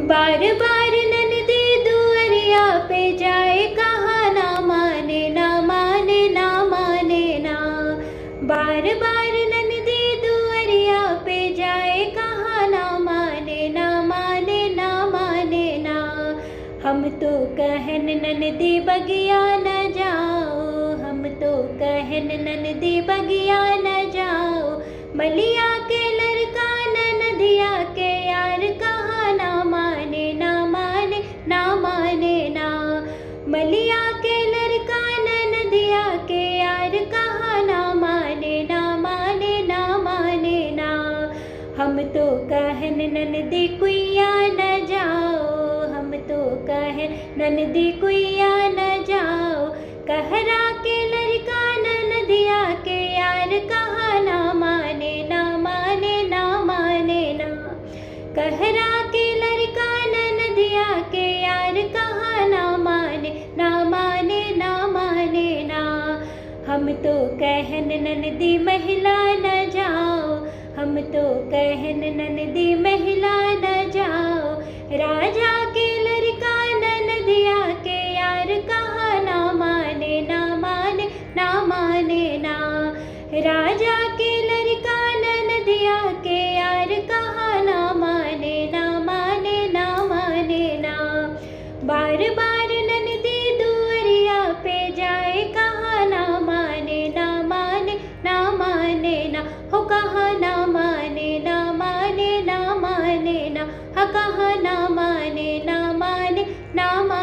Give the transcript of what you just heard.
बार बार ननदी दुअरिया पे जाए, कहाँ ना माने ना माने ना माने ना। बार बार ननदी दुअरिया पे जाए, कहाँ ना माने ना माने ना माने ना। हम तो कहन ननदी बगिया न जाओ, हम तो कहन ननदी बगिया न जाओ। मलिया के लड़का ननदिया के यार, कहाँ ना माने ना माने ना माने ना। मलिया के लड़का ननदिया के यार, कहाँ ना माने ना माने ना माने ना। हम तो कहन ननदी कुइया न जाओ, हम तो कहन ननदी कुइया न जाओ। कहरा के लड़का ननदिया के यार, कहाँ ना माने ना माने ना माने ना। कहरा के लड़का ननदिया के यार, कहाँ ना माने ना माने ना माने ना। हम तो कहन ननदी महिला न जाओ, हम तो कहन ननदी महिला न जाओ। राजा के लड़का ननदिया के यार, कहाँ ना माने ना माने ना माने ना। राजा के लड़का ननदिया के यार, कहाँ ना माने ना माने ना माने ना। बार बार ननदी दुअरिया पे जाए, कहाँ ना माने ना माने ना माने ना। हो कहाँ ना माने ना माने ना माने ना, हा कहाँ ना माने ना माने ना माने।